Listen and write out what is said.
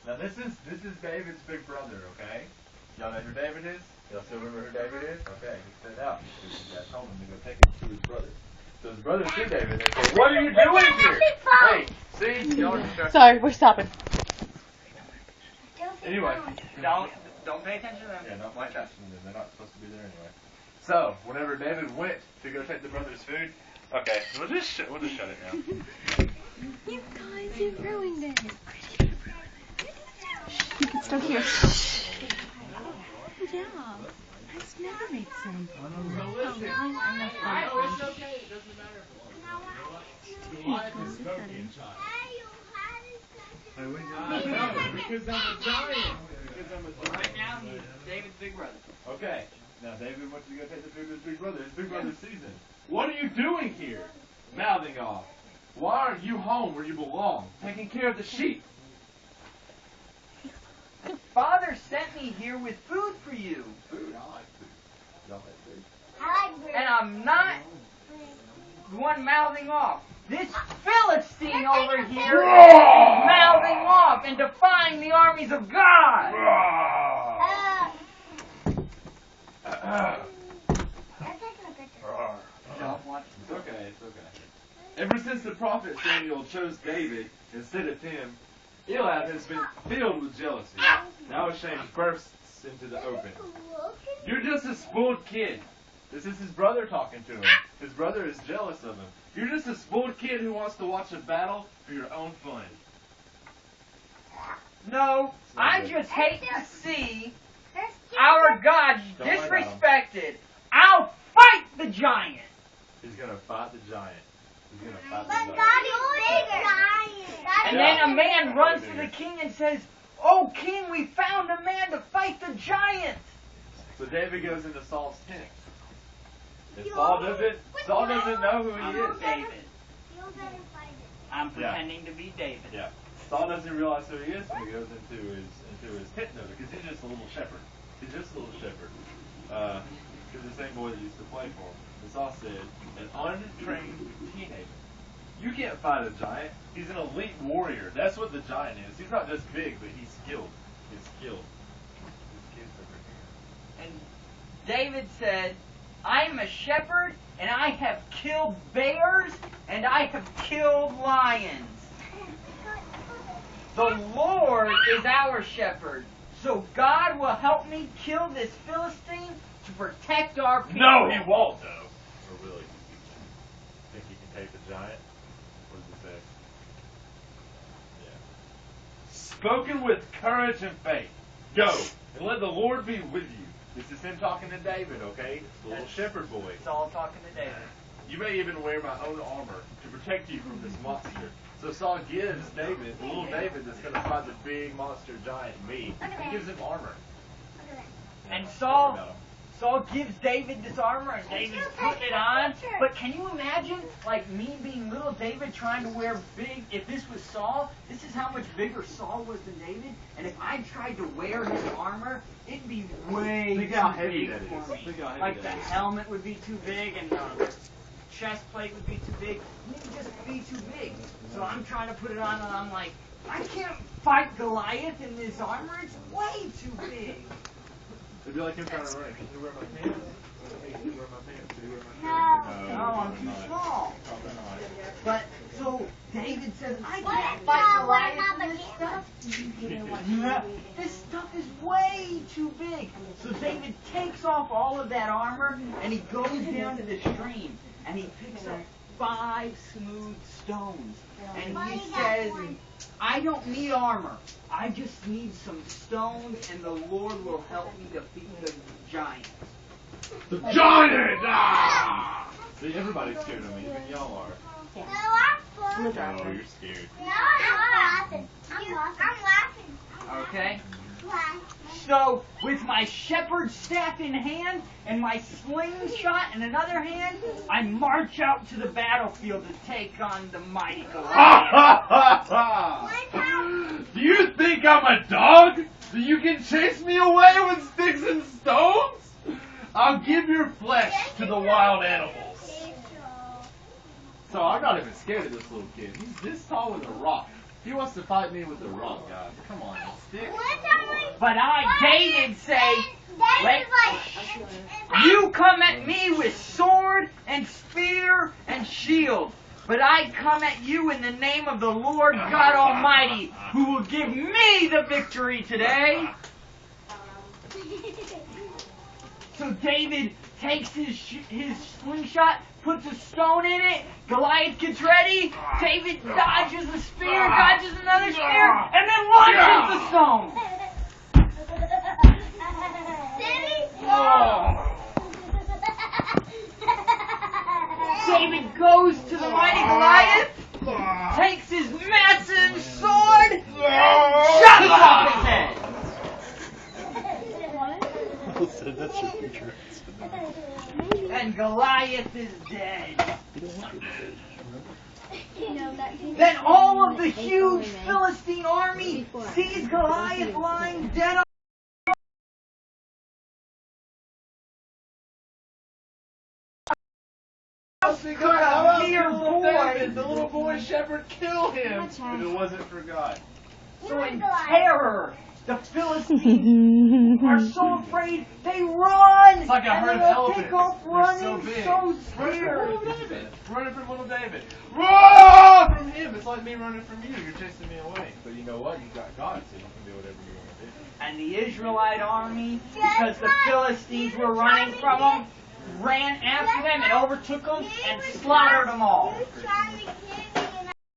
Now this is David's big brother, okay? Y'all know who David is? Y'all still remember who David is? Okay, he set out because his dad told him to go take him to his brother. So his brothers see David and they say, "What are you doing here?" Hey, see? Y'all are distracted. Sorry, we're stopping. Anyway, Don't pay attention to them. yeah, don't pay attention to them. They're not supposed to be there anyway. So whenever David went to go take the brothers' food, okay, we'll just shut it down. You guys, you ruined it. You can still hear. Yeah, I've never made sense. It's okay. It doesn't matter. Life is smoking, child. Because I'm a giant. Right now, he's David's big brother. Okay. Now David went to go take the food to his big brother. His big brother sees him. What are you doing here? Mouthing off. Why aren't you home where you belong? Taking care of the sheep. Father sent me here with food for you. Food? I like food. Y'all like food? I like bread. And I'm not the one mouthing off. This Philistine over here is mouthing off and defying the armies of God. It's okay, it's okay. Ever since the prophet Samuel chose David instead of him, Eliab has been filled with jealousy. Now his shame bursts into the open. You're just a spoiled kid. This is his brother talking to him. His brother is jealous of him. You're just a spoiled kid who wants to watch a battle for your own fun. No, I just hate to see our God disrespected. I'll fight the giant. He's going to fight the giant. He's going to fight But the God giant. is bigger. And then a man runs to the king and says, "Oh, king, we found a man to fight the giant." So David goes into Saul's tent. And Saul doesn't know who he I'm is. David. You better fight it. I'm pretending to be David. Yeah. Saul doesn't realize who he is when he goes into his tent though, because he's just a little shepherd. He's just a little shepherd. Because the same boy that used to play for him. And Saul said, "An untrained teenager. You can't fight a giant. He's an elite warrior. That's what the giant is. He's not just big, but he's skilled. He's skilled." And David said, "I'm a shepherd, and I have killed bears, and I have killed lions. The Lord is our shepherd, so God will help me kill this Philistine to protect our people." No, he won't, though. Or will he? Think he can take the giant? What does it say? Yeah. Spoken with courage and faith. Go, and let the Lord be with you. This is him talking to David, okay? The little shepherd boy. It's all talking to David. You may even wear my own armor to protect you from this monster. So Saul gives David, the little David that's going to fight the big monster giant, me. He gives him armor. And Saul gives David this armor, and David's putting it on. But can you imagine, like, me being little David trying to wear big? If this was Saul, this is how much bigger Saul was than David. And if I tried to wear his armor, it'd be way Think too how heavy big that is. for me. Think how heavy Like, the that is. helmet would be too big, and the chest plate would be too big. It'd just be too big. So I'm trying to put it on, and I'm like, I can't fight Goliath in this armor. It's way too big. It'd be like him trying to run. Can you wear my pants? Can you wear my pants? Can you wear my pants? No, I'm too small. Probably not. But, so, David says, I What can't if fight I wear Goliath my with this stuff. This stuff is way too big. So David takes off all of that armor, and he goes down to the stream, and he picks up 5 smooth stones. And he says, I don't need armor. I just need some stones, and the Lord will help me defeat the giant. The giant! Ah! See, everybody's scared of me. Even y'all are. No, I'm fun. Oh, you're scared. No, I'm laughing. I'm laughing. Okay? Why? So, with my shepherd's staff in hand and my slingshot in another hand, I march out to the battlefield to take on the mighty Goliath. Do you think I'm a dog? So you can chase me away with sticks and stones? I'll give your flesh to the wild animals. So I'm not even scared of this little kid. He's this tall with a rock. He wants to fight me with a rock, guys. Come on, stick. But David say, you come at me with sword and spear and shield. But I come at you in the name of the Lord God Almighty, who will give me the victory today. So David takes his slingshot, puts a stone in it. Goliath gets ready. David dodges a spear, dodges another spear, and then launches the stone. David goes to the mighty Goliath, takes his massive sword, and chops off his head. And Goliath is dead. Then all of the huge Philistine army sees Goliath lying dead on The little boy shepherd killed him, but it wasn't for God. So in terror, the Philistines are so afraid they run. It's like a herd of elephants. Take off running, They're so scared. scared. Running from little David. Run from him. It's like me running from you. You're chasing me away. But you know what? You've got God, so you can do whatever you want to do. And the Israelite army, because the Philistines were running from them, ran after them and overtook them and slaughtered them all.